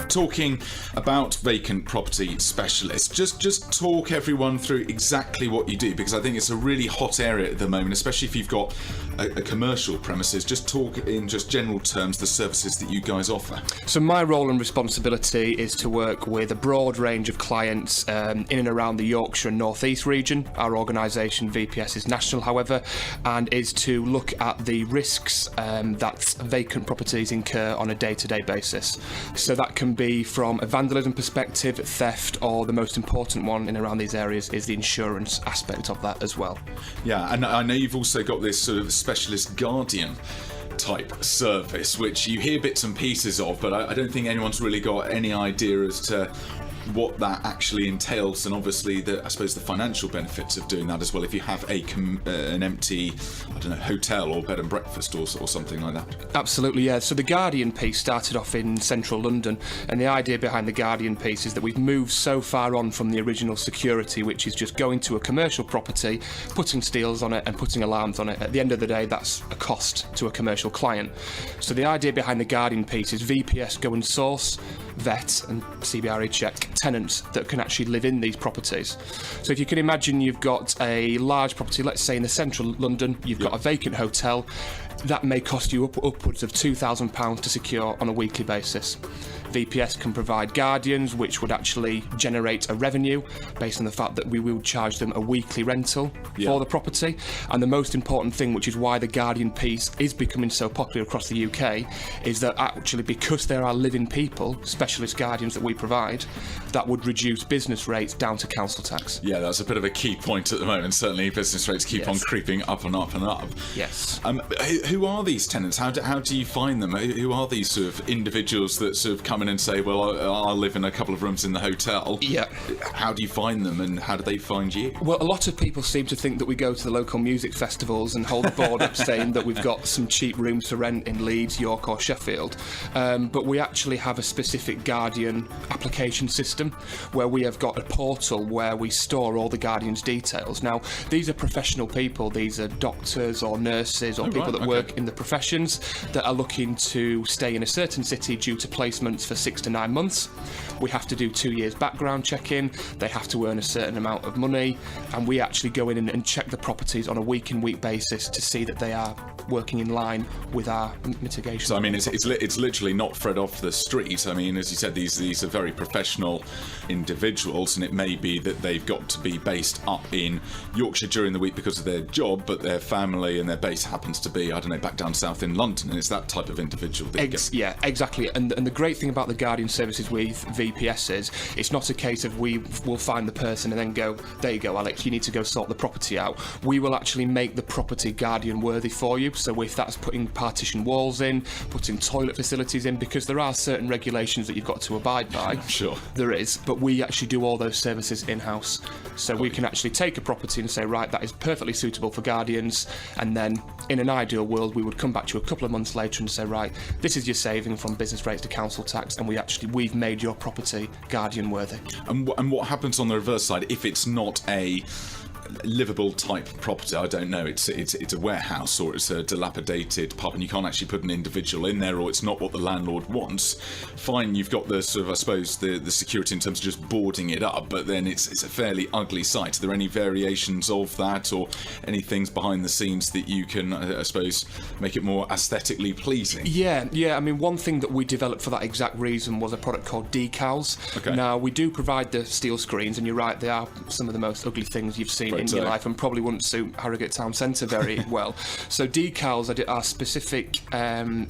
talking about Vacant Property Specialists. Just talk everyone through exactly what you do, because I think it's a really hot area at the moment, especially if you've got a commercial premises. Just talk in just general terms the services that you guys offer. So my role and responsibility is to work with a broad range of clients in and around the Yorkshire and North East region. Our organisation, VPS, is national, however, and is to look at the risks that vacant properties incur on a day-to-day basis. So that can be from a vandalism perspective, theft, or the most important one in and around these areas is the insurance aspect of that as well. Yeah, and I know you've also got this sort of specialist guardian type service, which you hear bits and pieces of, but I don't think anyone's really got any idea as to what that actually entails, and obviously I suppose the financial benefits of doing that as well, if you have an empty, I don't know, hotel or bed and breakfast or something like that. Absolutely, yeah. So the Guardian piece started off in central London, and the idea behind the Guardian piece is that we've moved so far on from the original security, which is just going to a commercial property, putting steels on it and putting alarms on it. At the end of the day, that's a cost to a commercial client. So the idea behind the Guardian piece is VPS go and source, vet and CBRE check tenants that can actually live in these properties. So if you can imagine, you've got a large property, let's say in the central London, you've got a vacant hotel, that may cost you upwards of £2,000 to secure on a weekly basis. VPS can provide guardians, which would actually generate a revenue based on the fact that we will charge them a weekly rental for the property. And the most important thing, which is why the guardian piece is becoming so popular across the UK, is that actually because there are living people, specialist guardians that we provide, that would reduce business rates down to council tax. Yeah, that's a bit of a key point at the moment. Certainly business rates keep on creeping up and up and up. Yes. Who are these tenants? How do you find them? Who are these sort of individuals that sort of come in and say, well, I'll live in a couple of rooms in the hotel? Yeah. How do you find them, and how do they find you? Well, a lot of people seem to think that we go to the local music festivals and hold a board up saying that we've got some cheap rooms to rent in Leeds, York or Sheffield. But we actually have a specific Guardian application system where we have got a portal where we store all the Guardian's details. Now, these are professional people. These are doctors or nurses or people that work in the professions that are looking to stay in a certain city due to placements for 6 to 9 months. We have to do 2 years background checking. They have to earn a certain amount of money, and we actually go in and check the properties on a week-in-week basis to see that they are working in line with our mitigation. So I mean, it's literally not Fred off the street. I mean, as you said, these are very professional individuals, and it may be that they've got to be based up in Yorkshire during the week because of their job, but their family and their base happens to be, I don't know, back down south in London, and it's that type of individual that you get. Yeah, exactly. And the great thing about the Guardian services with VPS is it's not a case of we will find the person and then go, there you go, Alex, you need to go sort the property out. We will actually make the property Guardian worthy for you. So if that's putting partition walls in, putting toilet facilities in, because there are certain regulations that you've got to abide by. I'm sure. There is, but we actually do all those services in-house. So we can actually take a property and say, right, that is perfectly suitable for Guardians, and then in an ideal world we would come back to you a couple of months later and say, right, this is your saving from business rates to council tax, and we've made your property Guardian worthy. And what happens on the reverse side if it's not a livable type property? I don't know, it's a warehouse or it's a dilapidated pub and you can't actually put an individual in there, or it's not what the landlord wants. Fine, you've got the sort of, I suppose, the security in terms of just boarding it up, but then it's a fairly ugly site. Are there any variations of that, or any things behind the scenes that you can, I suppose, make it more aesthetically pleasing? Yeah. I mean, one thing that we developed for that exact reason was a product called decals. Okay. Now, we do provide the steel screens, and you're right, they are some of the most ugly things you've seen in your life and probably wouldn't suit Harrogate Town Centre very well. So decals are specific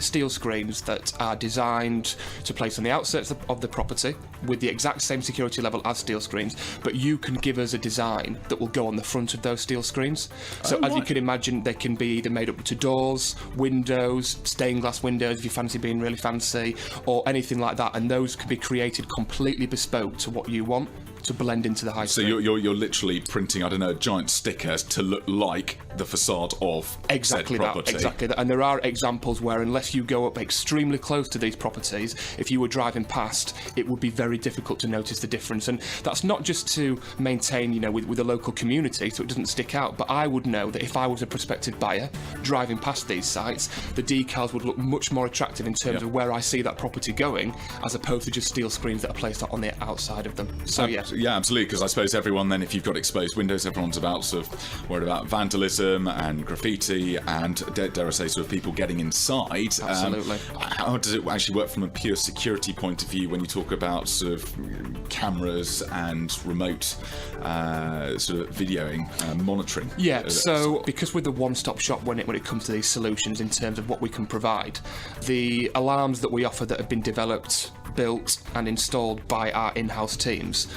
steel screens that are designed to place on the outskirts of the property with the exact same security level as steel screens, but you can give us a design that will go on the front of those steel screens. So as you can imagine, they can be either made up to doors, windows, stained glass windows if you fancy being really fancy, or anything like that, and those can be created completely bespoke to what you want. to blend into the high So street. you're literally printing, I don't know, a giant sticker to look like the facade of Exactly said property. exactly that. And there are examples where, unless you go up extremely close to these properties, if you were driving past, it would be very difficult to notice the difference. And that's not just to maintain, with the local community, so it doesn't stick out. But I would know that if I was a prospective buyer driving past these sites, the decals would look much more attractive in terms of where I see that property going, as opposed to just steel screens that are placed on the outside of them. So yeah, absolutely. Because I suppose everyone then, if you've got exposed windows, everyone's worried about vandalism and graffiti and dare I say, sort of people getting inside. Absolutely. How does it actually work from a pure security point of view when you talk about sort of cameras and remote sort of videoing, monitoring? Yeah, so because we're the one-stop shop when it comes to these solutions in terms of what we can provide, the alarms that we offer that have been developed, built and installed by our in-house teams,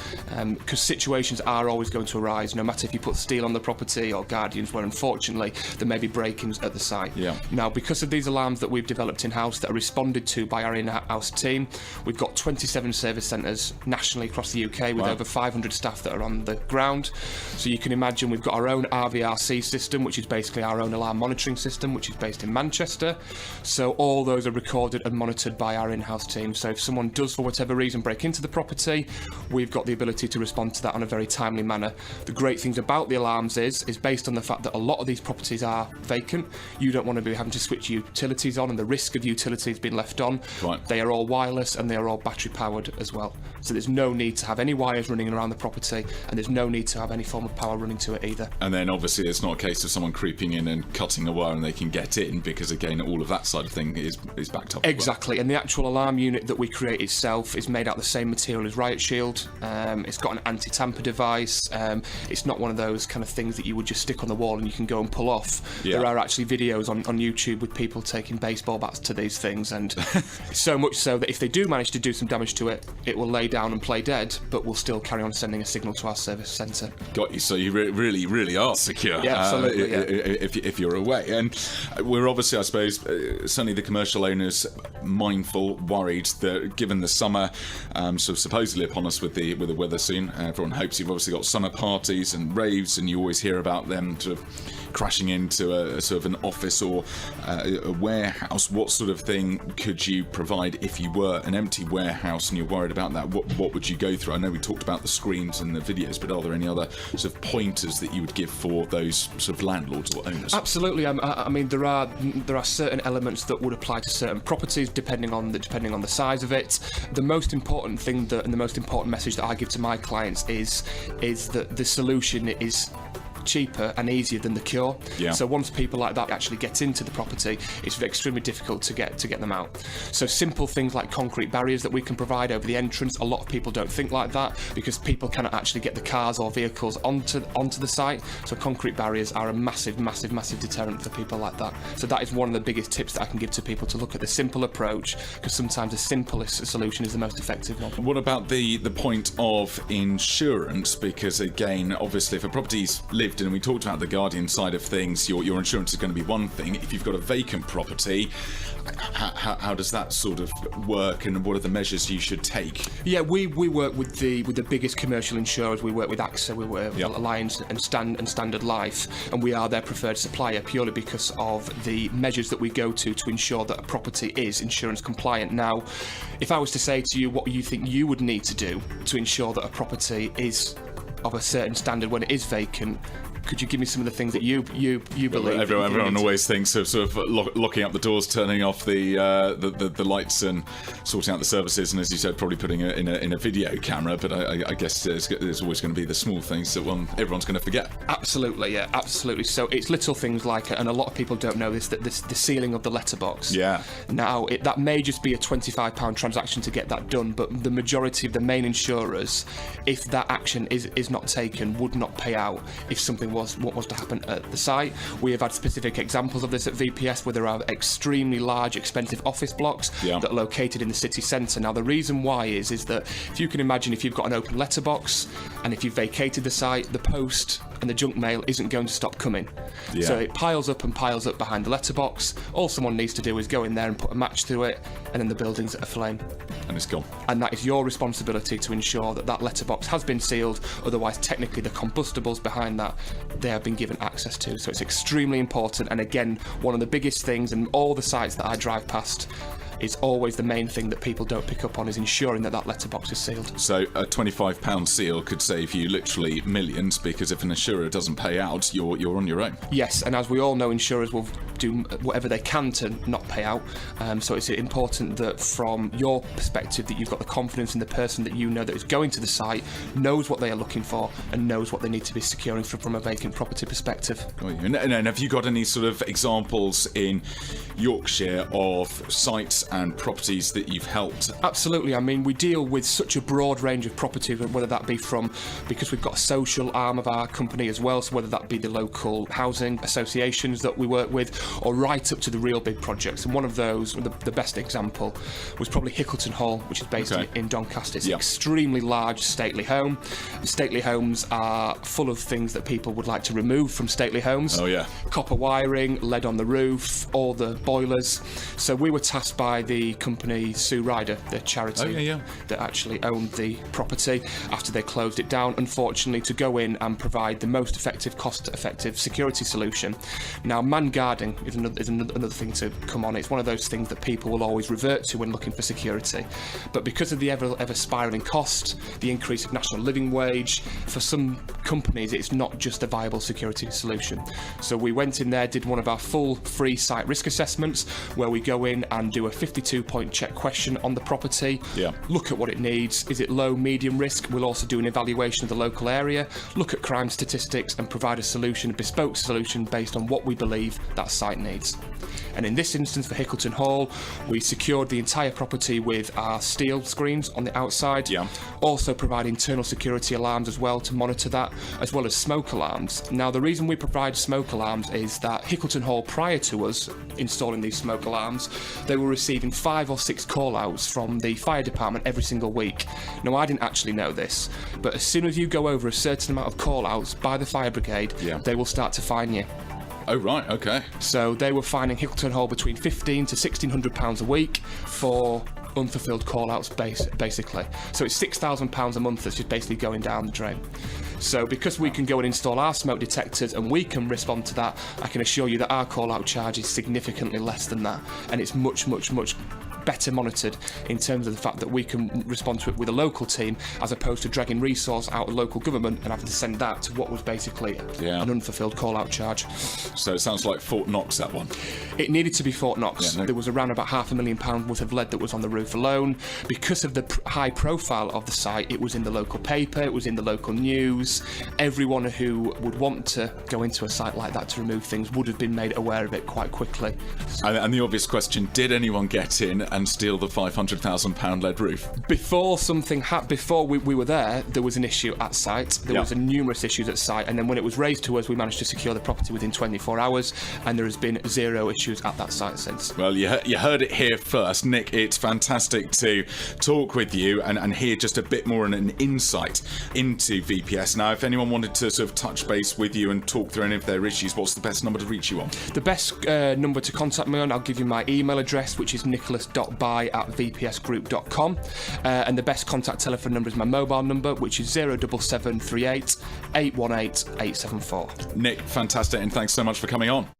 because situations are always going to arise, no matter if you put steel on the property or guardians, where unfortunately there may be break-ins at the site. Yeah. Now, because of these alarms that we've developed in-house that are responded to by our in-house team, we've got 27 service centres nationally across the UK with over 500 staff that are on the ground. So you can imagine we've got our own RVRC system, which is basically our own alarm monitoring system, which is based in Manchester. So all those are recorded and monitored by our in-house team. So if someone does, for whatever reason, break into the property, we've got the ability to respond to that on a very timely manner. The great things about the alarms is based on the fact that a lot of these properties are vacant. You don't want to be having to switch utilities on and the risk of utilities being left on. Right. They are all wireless and they are all battery powered as well. So there's no need to have any wires running around the property, and there's no need to have any form of power running to it either. And then obviously it's not a case of someone creeping in and cutting a wire and they can get in, because again all of that side of thing is backed up. Exactly, and the actual alarm unit that we create itself is made out of the same material as Riot Shield. It's got an anti-tamper device. It's not one of those kind of things that you would just stick on the wall and you can go and pull off. Yeah. There are actually videos on YouTube with people taking baseball bats to these things, and so much so that if they do manage to do some damage to it, it will lay down and play dead, but we'll still carry on sending a signal to our service centre. Got you. So you really are secure. Yeah, absolutely. If you're away, and we're obviously, I suppose, certainly the commercial owners mindful, worried that given the summer sort of supposedly upon us with the weather soon, everyone hopes. You've obviously got summer parties and raves, and you always hear about them sort of crashing into a sort of an office or a warehouse. What sort of thing could you provide if you were an empty warehouse and you're worried about that? What would you go through? I know we talked about the screens and the videos, but are there any other sort of pointers that you would give for those sort of landlords or owners? Absolutely. I mean, there are certain elements that would apply to certain properties depending on the size of it. The most important thing and the most important message that I give to my clients is that the solution is cheaper and easier than the cure. Yeah. So once people like that actually get into the property, it's extremely difficult to get them out. So simple things like concrete barriers that we can provide over the entrance. A lot of people don't think like that because people cannot actually get the cars or vehicles onto the site. So concrete barriers are a massive deterrent for people like that. So that is one of the biggest tips that I can give to people, to look at the simple approach, because sometimes the simplest solution is the most effective one. What about the point of insurance? Because again, obviously, if a property's lived in, and we talked about the Guardian side of things, your insurance is going to be one thing. If you've got a vacant property, how does that sort of work, and what are the measures you should take? Yeah, we work with the biggest commercial insurers. We work with AXA, we work with Alliance and Standard Life, and we are their preferred supplier purely because of the measures that we go to ensure that a property is insurance compliant. Now, if I was to say to you what you think you would need to do to ensure that a property is of a certain standard when it is vacant, could you give me some of the things that you believe? Everyone always thinks of sort of locking up the doors, turning off the lights, and sorting out the services, and as you said, probably putting it in a video camera. But I guess there's always going to be the small things that everyone's going to forget. Absolutely, yeah, absolutely. So it's little things like, and a lot of people don't know this, that the sealing of the letterbox. Yeah. Now that may just be a £25 transaction to get that done, but the majority of the main insurers, if that action is not taken, would not pay out if something was to happen at the site. We have had specific examples of this at VPS, where there are extremely large, expensive office blocks that are located in the city centre. Now, the reason why is that if you can imagine, if you've got an open letterbox and if you've vacated the site, the post and the junk mail isn't going to stop coming. Yeah. So it piles up and piles up behind the letterbox. All someone needs to do is go in there and put a match through it, and then the building's at a flame. And it's gone. And that is your responsibility to ensure that that letterbox has been sealed. Otherwise, technically, the combustibles behind that, they have been given access to. So it's extremely important. And again, one of the biggest things, and all the sites that I drive past, is always the main thing that people don't pick up on, is ensuring that that letterbox is sealed. So a £25 seal could save you literally millions, because if an insurer doesn't pay out, you're on your own. Yes, and as we all know, insurers will do whatever they can to not pay out. So it's important that from your perspective that you've got the confidence in the person that you know that is going to the site, knows what they are looking for, and knows what they need to be securing from a vacant property perspective. And have you got any sort of examples in Yorkshire of sites and properties that you've helped? Absolutely. I mean, we deal with such a broad range of properties, whether that be because we've got a social arm of our company as well, so whether that be the local housing associations that we work with, or right up to the real big projects. And one of those, the best example, was probably Hickleton Hall, which is based in Doncaster. It's an extremely large stately home. Stately homes are full of things that people would like to remove from stately homes. Oh yeah. Copper wiring, lead on the roof, all the boilers. So we were tasked by the company Sue Ryder, the charity that actually owned the property, after they closed it down, unfortunately, to go in and provide the most effective, cost-effective security solution. Now, man guarding is another thing to come on. It's one of those things that people will always revert to when looking for security. But because of the ever spiralling cost, the increase of national living wage, for some companies it's not just a viable security solution. So we went in there, did one of our full free site risk assessments, where we go in and do a 52-point check question on the property, look at what it needs. Is it low, medium risk? We'll also do an evaluation of the local area, look at crime statistics, and provide a bespoke solution based on what we believe that site needs. And in this instance, for Hickleton Hall, we secured the entire property with our steel screens on the outside, also provide internal security alarms as well to monitor that, as well as smoke alarms. Now, the reason we provide smoke alarms is that Hickleton Hall, prior to us installing these smoke alarms, they were receiving 5 or 6 call-outs from the fire department every single week. Now, I didn't actually know this, but as soon as you go over a certain amount of call-outs by the fire brigade, they will start to fine you. Oh, right, okay. So they were fining Hickleton Hall between £1,500 to £1,600 a week for unfulfilled call-outs, basically. So it's £6,000 a month that's just basically going down the drain. So because we can go and install our smoke detectors and we can respond to that, I can assure you that our call-out charge is significantly less than that, and it's much, much, much better monitored in terms of the fact that we can respond to it with a local team, as opposed to dragging resource out of local government and having to send that to what was basically an unfulfilled call-out charge. So it sounds like Fort Knox, that one. It needed to be Fort Knox. There was around about £500,000 worth of lead that was on the roof alone. Because of the high profile of the site, it was in the local paper, it was in the local news. Everyone who would want to go into a site like that to remove things would have been made aware of it quite quickly. And the obvious question, did anyone get in and steal the £500,000 lead roof? Before we were there was an issue at site. There was numerous issues at site, and then when it was raised to us, we managed to secure the property within 24 hours, and there has been 0 issues at that site since. Well, you heard it here first. Nick, it's fantastic to talk with you and hear just a bit more and an insight into VPS. Now, if anyone wanted to sort of touch base with you and talk through any of their issues, what's the best number to reach you on? The best number to contact me on, I'll give you my email address, which is nicholas.by@vpsgroup.com, and the best contact telephone number is my mobile number, which is 07738 818 874. Nick, fantastic, and thanks so much for coming on.